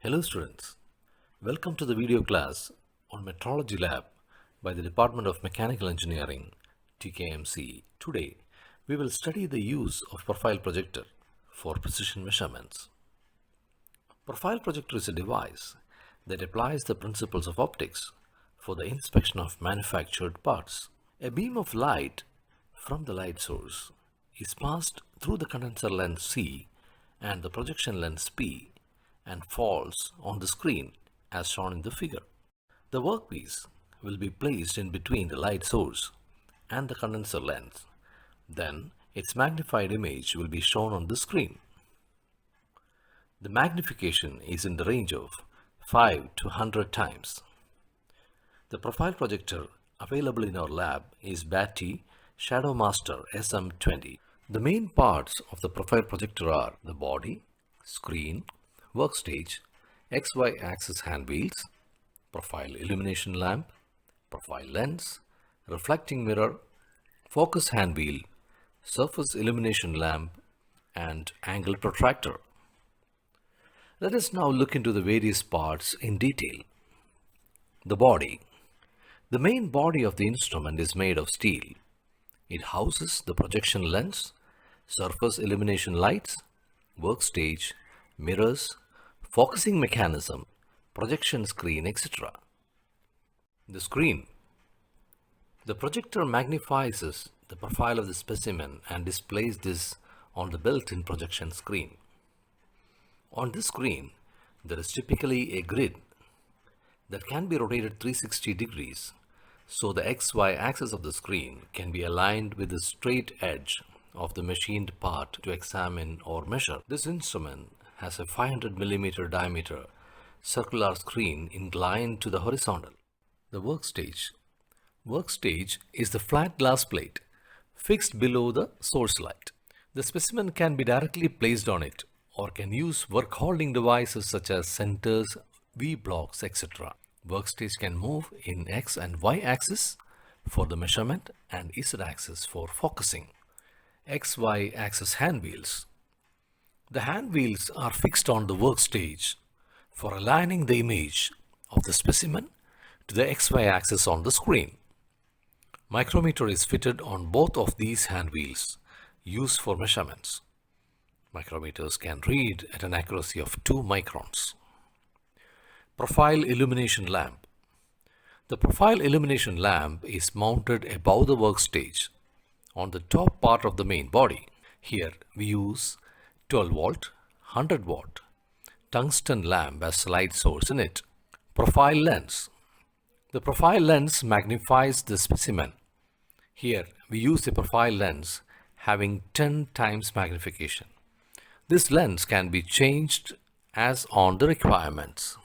Hello students, welcome to the video class on Metrology Lab by the Department of Mechanical Engineering, TKMC. Today, we will study the use of profile projector for precision measurements. Profile projector is a device that applies the principles of optics for the inspection of manufactured parts. A beam of light from the light source is passed through the condenser lens C and the projection lens P and falls on the screen as shown in the figure. The workpiece will be placed in between the light source and the condenser lens. Then its magnified image will be shown on the screen. The magnification is in the range of 5 to 100 times. The profile projector available in our lab is BATI Shadow Master SM20. The main parts of the profile projector are the body, screen, workstage, XY axis hand wheels, profile illumination lamp, profile lens, reflecting mirror, focus hand wheel, surface illumination lamp, and angle protractor. Let us now look into the various parts in detail. The body. The main body of the instrument is made of steel. It houses the projection lens, surface illumination lights, workstage, mirrors, focusing mechanism, projection screen, etc. The screen. The projector magnifies the profile of the specimen and displays this on the built-in projection screen. On this screen, there is typically a grid that can be rotated 360 degrees, so the XY axis of the screen can be aligned with the straight edge of the machined part to examine or measure. This instrument has a 500 mm diameter circular screen inclined to the horizontal. The workstage. Workstage is the flat glass plate fixed below the source light. The specimen can be directly placed on it or can use work holding devices such as centers, V-blocks, etc. Workstage can move in X and Y axis for the measurement and Z axis for focusing. XY axis hand wheels. The hand wheels are fixed on the workstage for aligning the image of the specimen to the XY axis on the screen. Micrometer is fitted on both of these hand wheels used for measurements. Micrometers can read at an accuracy of 2 microns. Profile illumination lamp. The profile illumination lamp is mounted above the workstage on the top part of the main body. Here we use 12 volt, 100 watt tungsten lamp as light source in it. Profile lens. The profile lens magnifies the specimen. Here we use a profile lens having 10 times magnification. This lens can be changed as on the requirements.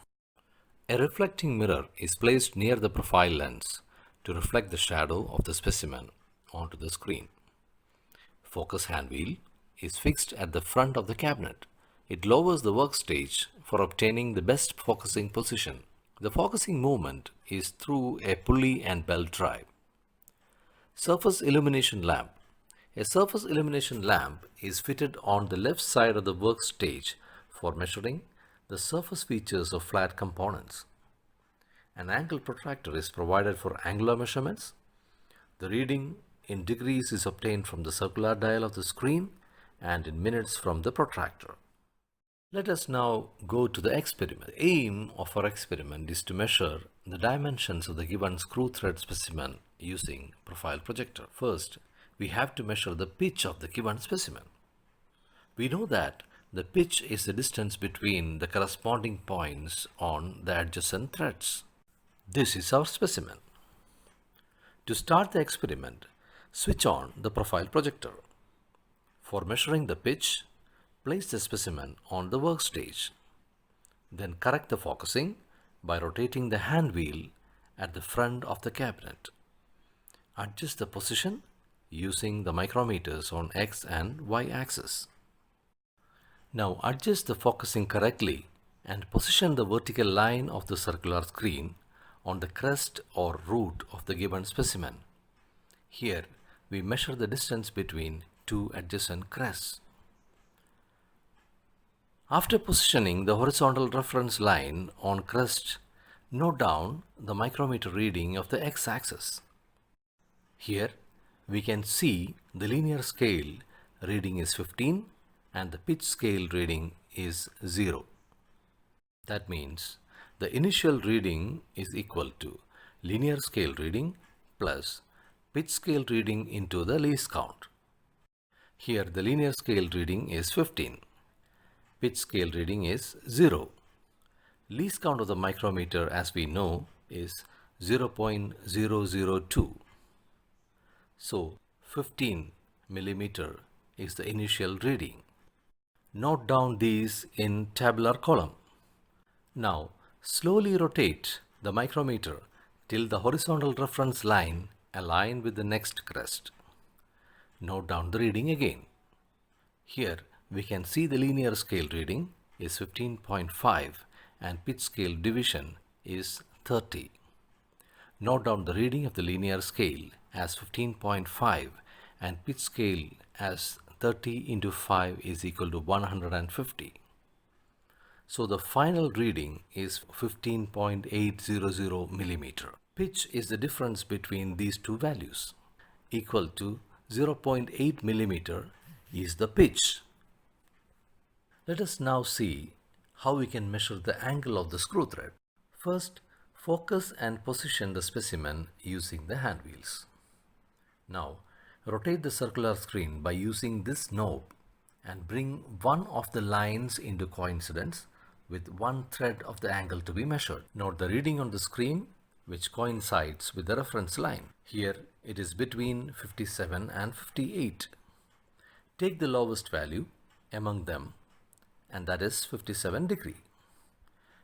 A reflecting mirror is placed near the profile lens to reflect the shadow of the specimen onto the screen. Focus hand wheel is fixed at the front of the cabinet. It lowers the workstage for obtaining the best focusing position. The focusing movement is through a pulley and belt drive. Surface illumination lamp. A surface illumination lamp is fitted on the left side of the workstage for measuring the surface features of flat components. An angle protractor is provided for angular measurements. The reading in degrees is obtained from the circular dial of the screen and in minutes from the protractor. Let us now go to the experiment. The aim of our experiment is to measure the dimensions of the given screw thread specimen using profile projector. First, we have to measure the pitch of the given specimen. We know that the pitch is the distance between the corresponding points on the adjacent threads. This is our specimen. To start the experiment, switch on the profile projector. For measuring the pitch, place the specimen on the workstage. Then correct the focusing by rotating the hand wheel at the front of the cabinet. Adjust the position using the micrometers on X and Y axis. Now adjust the focusing correctly and position the vertical line of the circular screen on the crest or root of the given specimen. Here we measure the distance between two adjacent crests. After positioning the horizontal reference line on crest, note down the micrometer reading of the x-axis. Here we can see the linear scale reading is 15 and the pitch scale reading is 0. That means the initial reading is equal to linear scale reading plus pitch scale reading into the least count. Here the linear scale reading is 15. Pitch scale reading is 0. Least count of the micrometer, as we know, is 0.002. So 15 millimeter is the initial reading. Note down these in tabular column. Now slowly rotate the micrometer till the horizontal reference line align with the next crest. Note down the reading again. Here we can see the linear scale reading is 15.5 and pitch scale division is 30. Note down the reading of the linear scale as 15.5 and pitch scale as 30 into 5 is equal to 150. So the final reading is 15.800 millimeter. Pitch is the difference between these two values. Equal to 0.8 millimeter is the pitch. Let us now see how we can measure the angle of the screw thread. First, focus and position the specimen using the hand wheels. Now, rotate the circular screen by using this knob and bring one of the lines into coincidence with one thread of the angle to be measured. Note the reading on the screen which coincides with the reference line. Here it is between 57 and 58. Take the lowest value among them, and that is 57 degree.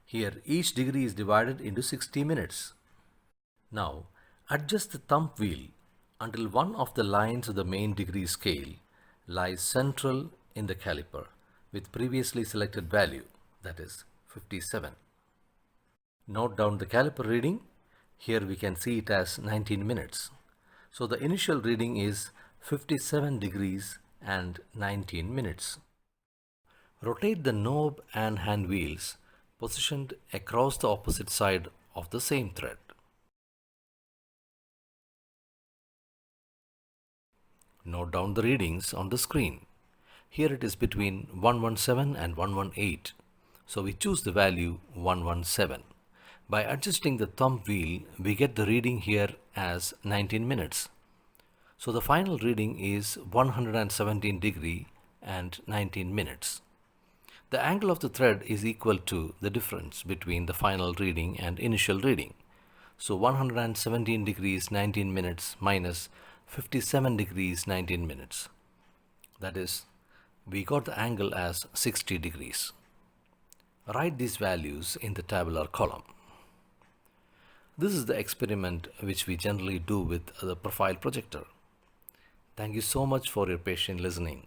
Here each degree is divided into 60 minutes. Now adjust the thumb wheel until one of the lines of the main degree scale lies central in the caliper with previously selected value, that is 57. Note down the caliper reading. Here we can see it as 19 minutes. So the initial reading is 57 degrees and 19 minutes. Rotate the knob and hand wheels positioned across the opposite side of the same thread. Note down the readings on the screen. Here it is between 117 and 118. So we choose the value 117. By adjusting the thumb wheel, we get the reading here as 19 minutes. So the final reading is 117 degree and 19 minutes. The angle of the thread is equal to the difference between the final reading and initial reading. So 117 degrees 19 minutes minus 57 degrees 19 minutes. That is, we got the angle as 60 degrees. Write these values in the tabular column. This is the experiment which we generally do with the profile projector. Thank you so much for your patient listening.